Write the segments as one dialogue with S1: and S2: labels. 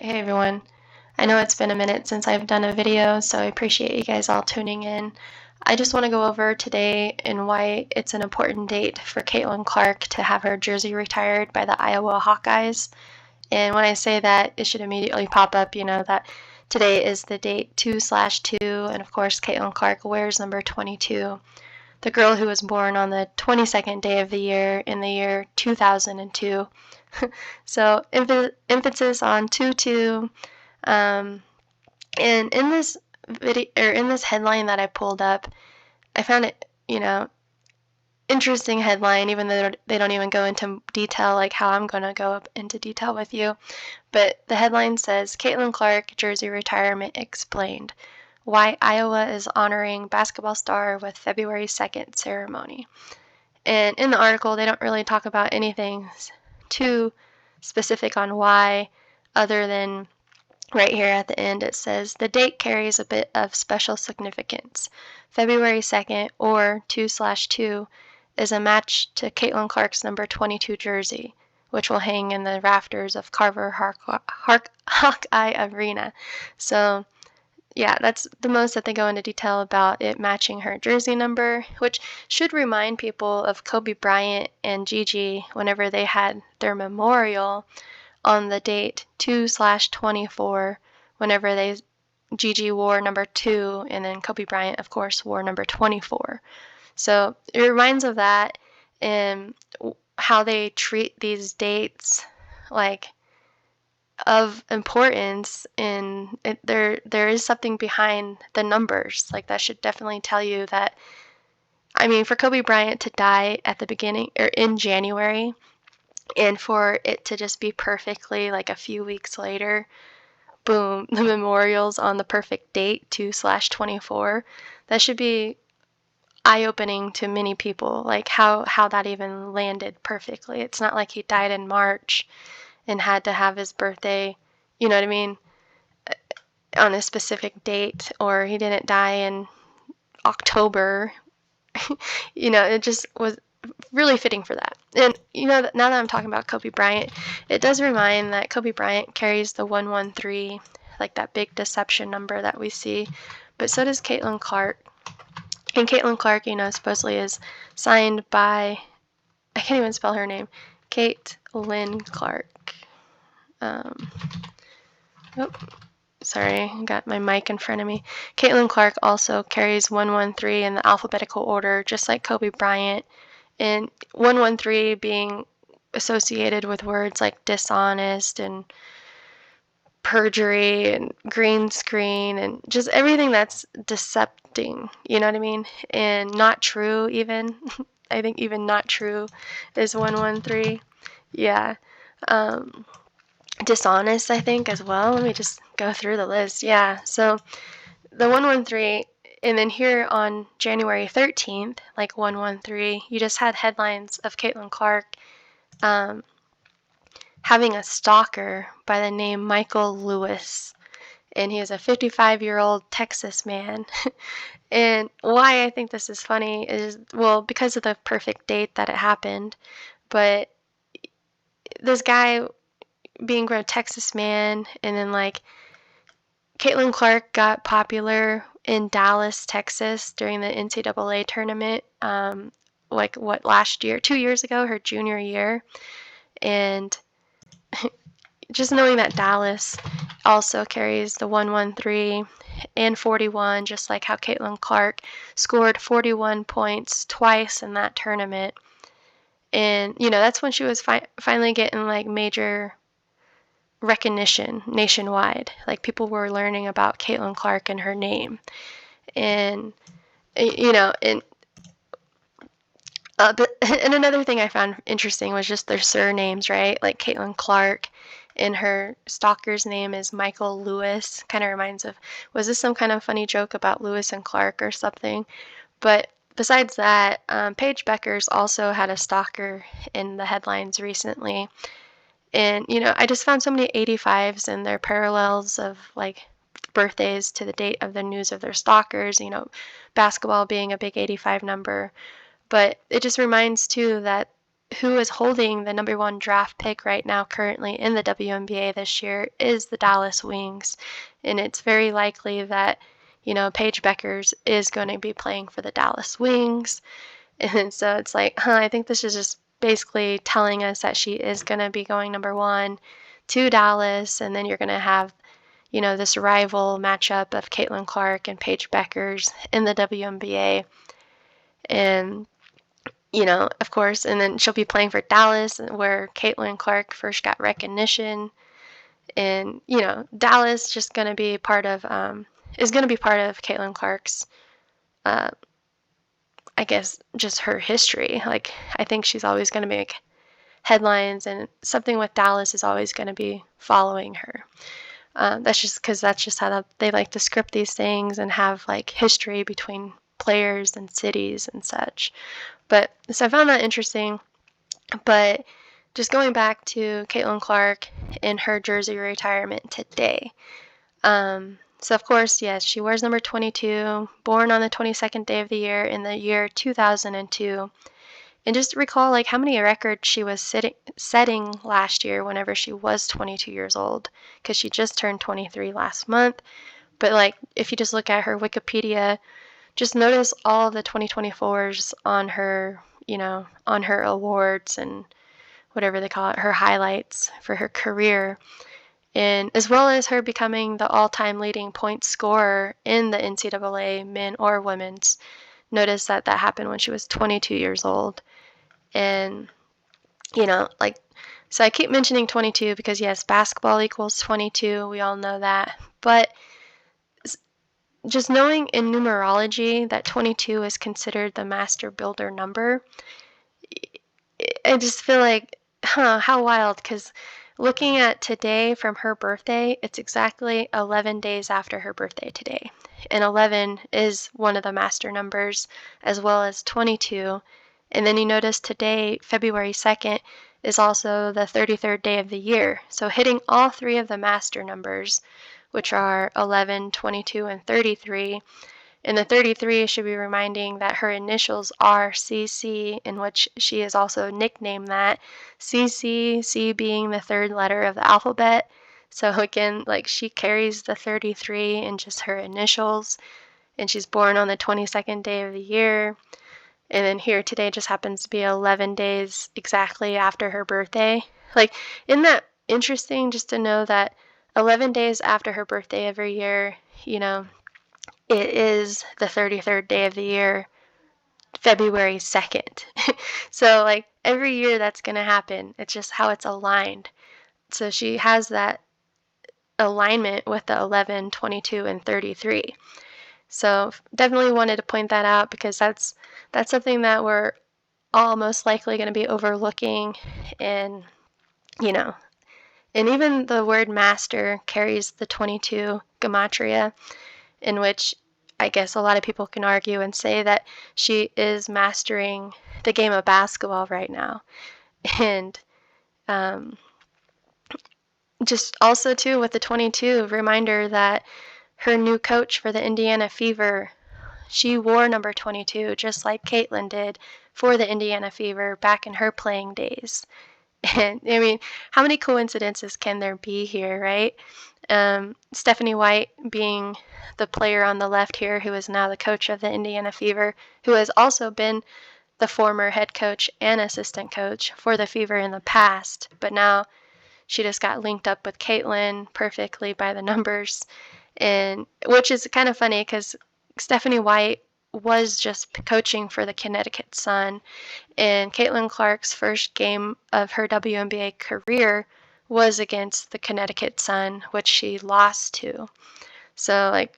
S1: Alright, hey everyone. I know it's been a minute since I've done a video, so I appreciate you guys all tuning in. I just want to go over today and why it's an important date for Caitlin Clark to have her jersey retired by the Iowa Hawkeyes. And when I say that, it should immediately pop up, that today is the date 2/2, and of course Caitlin Clark wears number 22. The girl who was born on the 22nd day of the year in the year 2002. So emphasis on 2-2. And in this video, or in this headline that I pulled up, I found it, interesting headline, even though they don't even go into detail like how I'm going to go up into detail with you. But the headline says, Caitlin Clark jersey retirement explained. Why Iowa is honoring basketball star with February 2nd ceremony. And in the article, they don't really talk about anything too specific on why, other than right here at the end it says, the date carries a bit of special significance. February 2nd, or 2/2, is a match to Caitlin Clark's number 22 jersey, which will hang in the rafters of Carver Hawkeye Arena. So yeah, that's the most that they go into detail about it matching her jersey number, which should remind people of Kobe Bryant and Gigi whenever they had their memorial on the date 2/24, whenever Gigi wore number 2, and then Kobe Bryant, of course, wore number 24. So it reminds of that and how they treat these dates like of importance, and there is something behind the numbers. Like, that should definitely tell you that, I mean, for Kobe Bryant to die at the beginning or in January, and for it to just be perfectly like a few weeks later, boom, the memorial's on the perfect date, 2/24, that should be eye-opening to many people, like how that even landed perfectly. It's not like he died in March and had to have his birthday, you know what I mean, on a specific date, or he didn't die in October. It just was really fitting for that. And now that I'm talking about Kobe Bryant, it does remind that Kobe Bryant carries the 113, like that big deception number that we see, but so does Caitlin Clark. And Caitlin Clark, supposedly is signed by, I can't even spell her name, Caitlin Clark. Sorry, I got my mic in front of me. Caitlin Clark also carries 113 in the alphabetical order, just like Kobe Bryant, and 113 being associated with words like dishonest and perjury and green screen and just everything that's decepting, you know what I mean? And not true even. I think even not true is 113. Yeah. Dishonest, I think, as well. Let me just go through the list. Yeah, so the 113, and then here on January 13th, like 113, you just had headlines of Caitlin Clark having a stalker by the name Michael Lewis, and he is a 55-year-old Texas man. And why I think this is funny is, well, because of the perfect date that it happened, but this guy being a Texas man, and then like Caitlin Clark got popular in Dallas, Texas during the NCAA tournament, last year, 2 years ago, her junior year. And just knowing that Dallas also carries the 113 and 41, just like how Caitlin Clark scored 41 points twice in that tournament. And, that's when she was finally getting like major recognition nationwide. Like, people were learning about Caitlin Clark and her name. And, and another thing I found interesting was just their surnames, right? Like Caitlin Clark, and her stalker's name is Michael Lewis. Kind of reminds of, was this some kind of funny joke about Lewis and Clark or something? But besides that, Paige Beckers also had a stalker in the headlines recently. And, I just found so many 85s and their parallels of like birthdays to the date of the news of their stalkers, basketball being a big 85 number. But it just reminds too that who is holding the number 1 draft pick right now currently in the WNBA this year is the Dallas Wings. And it's very likely that, Paige Beckers is going to be playing for the Dallas Wings. And so it's like, I think this is just basically telling us that she is going to be going number 1 to Dallas. And then you're going to have, this rival matchup of Caitlin Clark and Paige Beckers in the WNBA. And of course, and then she'll be playing for Dallas, where Caitlin Clark first got recognition. And, Dallas just going to be part of, is going to be part of Caitlin Clark's, I guess, just her history. Like, I think she's always going to make headlines, and something with Dallas is always going to be following her. That's just how they like to script these things and have, like, history between players and cities and such. But so I found that interesting. But just going back to Caitlin Clark in her jersey retirement today. So of course, yes, she wears number 22, born on the 22nd day of the year in the year 2002. And just recall, like, how many records she was setting last year whenever she was 22 years old, because she just turned 23 last month. But, like, if you just look at her Wikipedia, just notice all of the 2024s on her, on her awards and whatever they call it, her highlights for her career. And as well as her becoming the all-time leading point scorer in the NCAA men or women's. Notice that happened when she was 22 years old. And, so I keep mentioning 22 because, yes, basketball equals 22. We all know that. But just knowing in numerology that 22 is considered the master builder number, I just feel like, how wild, because looking at today from her birthday, it's exactly 11 days after her birthday today. And 11 is one of the master numbers, as well as 22. And then you notice today, February 2nd, is also the 33rd day of the year. So hitting all 3 of the master numbers, which are 11, 22, and 33. And the 33 should be reminding that her initials are CC, in which she is also nicknamed that. CC, C being the 3rd letter of the alphabet. So again, like, she carries the 33 in just her initials. And she's born on the 22nd day of the year. And then here today just happens to be 11 days exactly after her birthday. Like, isn't that interesting just to know that 11 days after her birthday every year, it is the 33rd day of the year, February 2nd. So, like, every year that's going to happen. It's just how it's aligned. So she has that alignment with the 11, 22, and 33. So definitely wanted to point that out because that's something that we're all most likely going to be overlooking. And, and even the word master carries the 22 gematria, in which I guess a lot of people can argue and say that she is mastering the game of basketball right now. And just also, too, with the 22, reminder that her new coach for the Indiana Fever, she wore number 22, just like Caitlin did for the Indiana Fever back in her playing days. And, I mean, how many coincidences can there be here, right? Stephanie White being the player on the left here, who is now the coach of the Indiana Fever, who has also been the former head coach and assistant coach for the Fever in the past, but now she just got linked up with Caitlin perfectly by the numbers, and which is kind of funny because Stephanie White was just coaching for the Connecticut Sun, and Caitlin Clark's first game of her WNBA career was against the Connecticut Sun, which she lost to. So, like,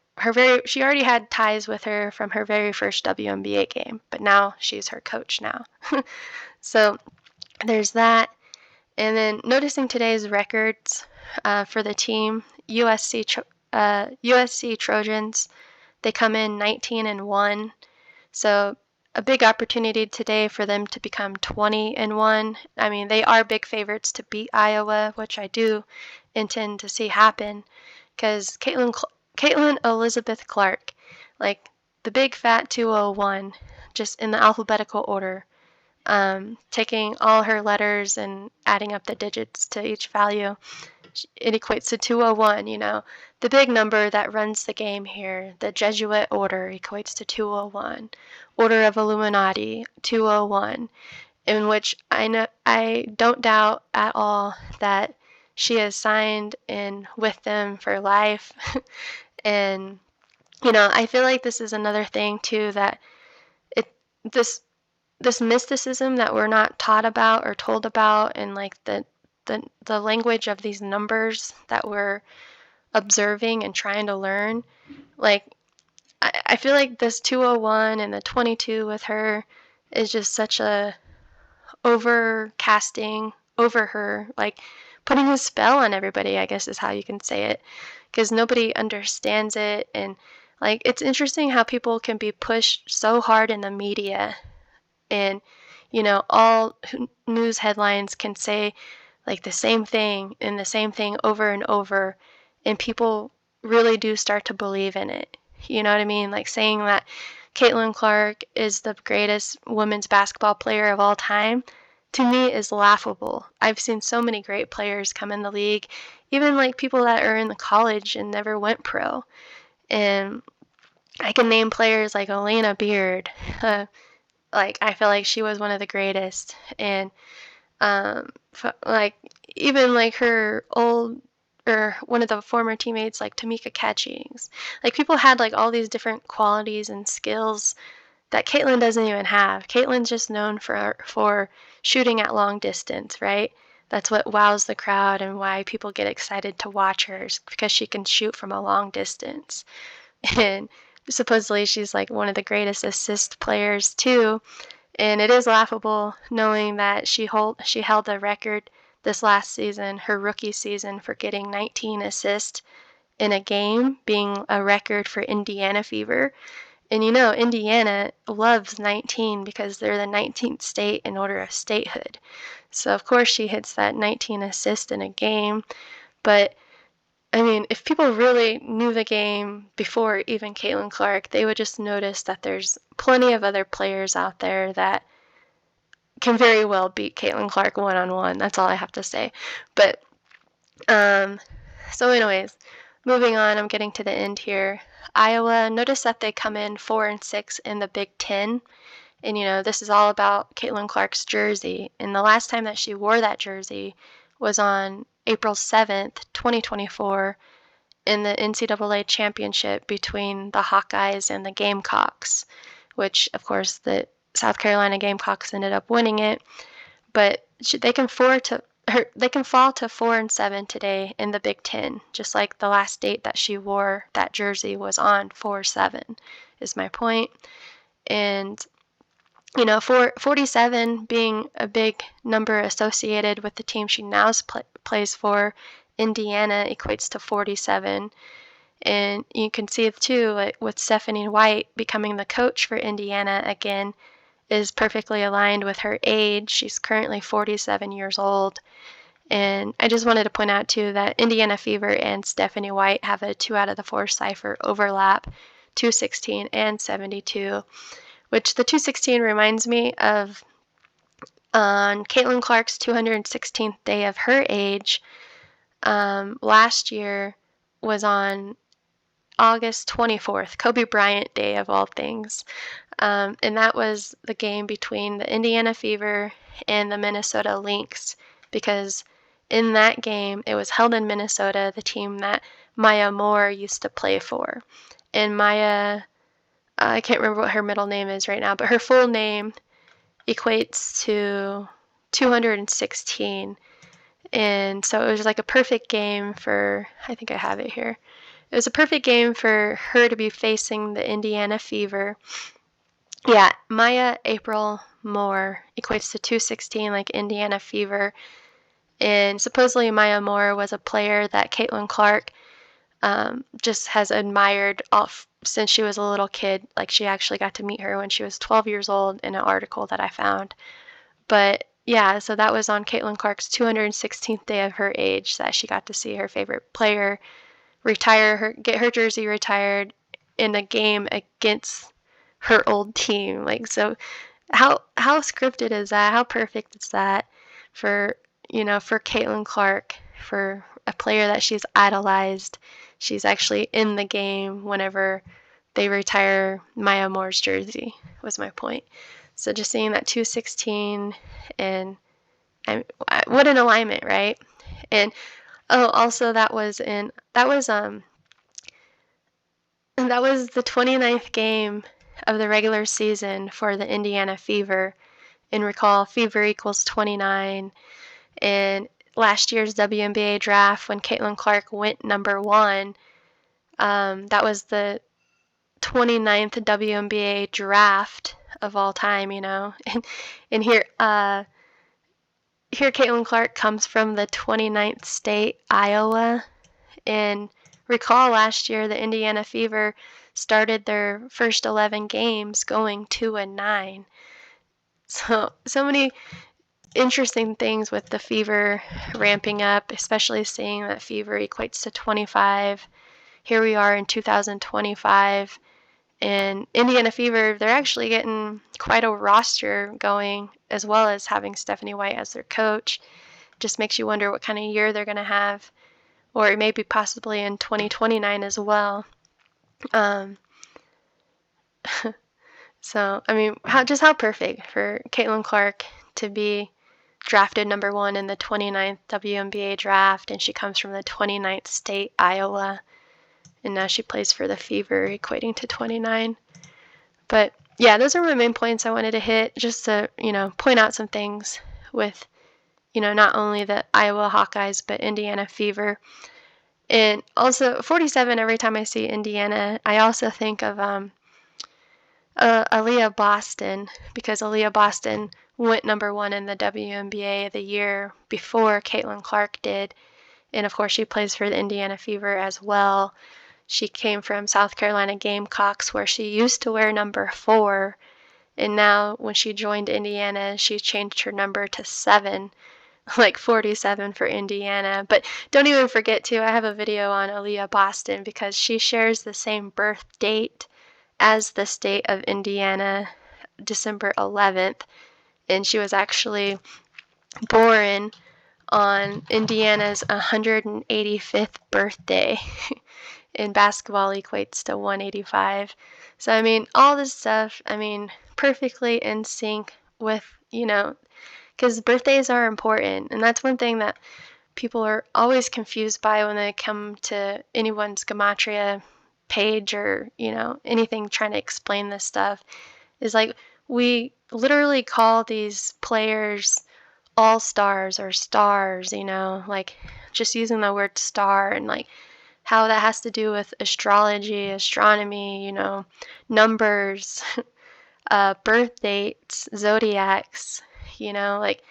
S1: she already had ties with her from her very first WNBA game, but now she's her coach now. So there's that. And then noticing today's records for the team, USC Trojans, they come in 19-1. So a big opportunity today for them to become 20-1. I mean, they are big favorites to beat Iowa, which I do intend to see happen, because Caitlin Elizabeth Clark, like the big fat 201, just in the alphabetical order, taking all her letters and adding up the digits to each value, it equates to 201, the big number that runs the game here. The Jesuit order equates to 201. Order of Illuminati, 201, in which I don't doubt at all that she is signed in with them for life. And I feel like this is another thing too, that it this this mysticism that we're not taught about or told about, and like the language of these numbers that we're observing and trying to learn. Like, I feel like this 201 and the 22 with her is just such a overcasting over her, like putting a spell on everybody, I guess is how you can say it, because nobody understands it. And like, it's interesting how people can be pushed so hard in the media, and all news headlines can say like the same thing and the same thing over and over, and people really do start to believe in it. You know what I mean? Like saying that Caitlin Clark is the greatest women's basketball player of all time, to me, is laughable. I've seen so many great players come in the league, even like people that are in the college and never went pro. And I can name players like Elena Beard. Like, I feel like she was one of the greatest. And like, even like her old, or one of the former teammates, like Tamika Catchings. Like, people had like all these different qualities and skills that Caitlin doesn't even have. Caitlin's just known for shooting at long distance, right? That's what wows the crowd and why people get excited to watch her, because she can shoot from a long distance. And supposedly she's like one of the greatest assist players too. And it is laughable knowing that she held the record this last season, her rookie season, for getting 19 assists in a game, being a record for Indiana Fever. And Indiana loves 19 because they're the 19th state in order of statehood. So of course she hits that 19 assist in a game. But I mean, if people really knew the game before even Caitlin Clark, they would just notice that there's plenty of other players out there that can very well beat Caitlin Clark one-on-one. That's all I have to say. But so anyways, moving on, I'm getting to the end here. Iowa, notice that they come in 4-6 in the Big Ten. And this is all about Caitlin Clark's jersey. And the last time that she wore that jersey was on April 7th, 2024, in the NCAA championship between the Hawkeyes and the Gamecocks, which of course the South Carolina Gamecocks ended up winning it. But they can fall to 4-7 today in the Big Ten, just like the last date that she wore that jersey was on 4-7, is my point. And 47 being a big number associated with the team she now plays for, Indiana, equates to 47. And you can see it too, like with Stephanie White becoming the coach for Indiana again, is perfectly aligned with her age. She's currently 47 years old. And I just wanted to point out too that Indiana Fever and Stephanie White have a 2 out of the 4 cipher overlap, 216 and 72, which the 216 reminds me of on Caitlin Clark's 216th day of her age. Last year was on August 24th, Kobe Bryant Day of all things. And that was the game between the Indiana Fever and the Minnesota Lynx, because in that game, it was held in Minnesota, the team that Maya Moore used to play for. And Maya, I can't remember what her middle name is right now, but her full name equates to 216. And so it was like a perfect game for, I think I have it here. It was a perfect game for her to be facing the Indiana Fever. Yeah, Maya April Moore equates to 216, like Indiana Fever. And supposedly Maya Moore was a player that Caitlin Clark just has admired off since she was a little kid. Like, she actually got to meet her when she was 12 years old in an article that I found. But yeah, so that was on Caitlin Clark's 216th day of her age that she got to see her favorite player get her jersey retired in a game against her old team. Like, so how scripted is that? How perfect is that for, for Caitlin Clark, for a player that she's idolized. She's actually in the game whenever they retire Maya Moore's jersey, was my point. So just seeing that 216, and what an alignment, right? And also that was the 29th game of the regular season for the Indiana Fever. And recall, Fever equals 29. And last year's WNBA draft, when Caitlin Clark went number 1, that was the 29th WNBA draft of all time, And here Caitlin Clark comes from the 29th state, Iowa. And recall, last year the Indiana Fever started their first 11 games going 2-9. So many interesting things with the Fever ramping up, especially seeing that Fever equates to 25. Here we are in 2025, and Indiana Fever, they're actually getting quite a roster going, as well as having Stephanie White as their coach. Just makes you wonder what kind of year they're going to have, or maybe possibly in 2029 as well. So, I mean, how perfect for Caitlin Clark to be drafted number 1 in the 29th WNBA draft, and she comes from the 29th state, Iowa, and now she plays for the Fever, equating to 29. But yeah, those are my main points I wanted to hit, just to, point out some things with, not only the Iowa Hawkeyes, but Indiana Fever. And also 47, every time I see Indiana, I also think of Aaliyah Boston, because Aaliyah Boston went number 1 in the WNBA the year before Caitlin Clark did. And of course, she plays for the Indiana Fever as well. She came from South Carolina Gamecocks, where she used to wear number 4. And now when she joined Indiana, she changed her number to 7, like 47 for Indiana. But don't even forget I have a video on Aaliyah Boston, because she shares the same birth date as the state of Indiana, December 11th. And she was actually born on Indiana's 185th birthday. And basketball equates to 185. So, I mean, all this stuff, perfectly in sync with, because birthdays are important. And that's one thing that people are always confused by when they come to anyone's gematria page, or, anything trying to explain this stuff, is like, we literally call these players all-stars or stars, like just using the word star, and like how that has to do with astrology, astronomy, numbers, birth dates, zodiacs, like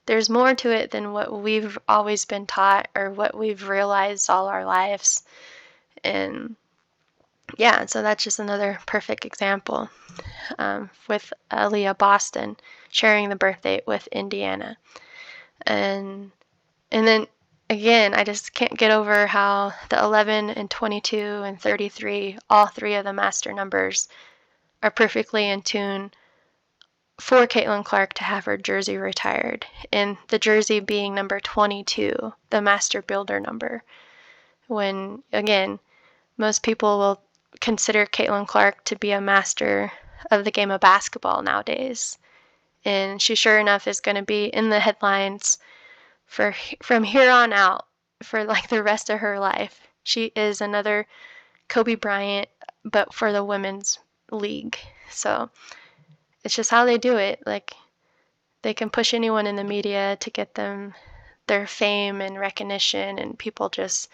S1: there's more to it than what we've always been taught or what we've realized all our lives. And yeah, so that's just another perfect example, with Aaliyah Boston sharing the birth date with Indiana. And then again, I just can't get over how the 11 and 22 and 33, all 3 of the master numbers, are perfectly in tune for Caitlin Clark to have her jersey retired, and the jersey being number 22, the master builder number. When, again, most people will consider Caitlin Clark to be a master of the game of basketball nowadays. And she sure enough is going to be in the headlines from here on out for like the rest of her life. She is another Kobe Bryant, but for the women's league. So it's just how they do it. Like, they can push anyone in the media to get them their fame and recognition, and people just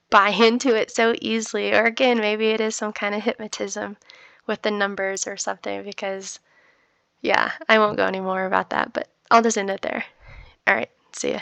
S1: buy into it so easily. Or again, maybe it is some kind of hypnotism with the numbers or something, because yeah, I won't go any more about that, but I'll just end it there. All right, see ya.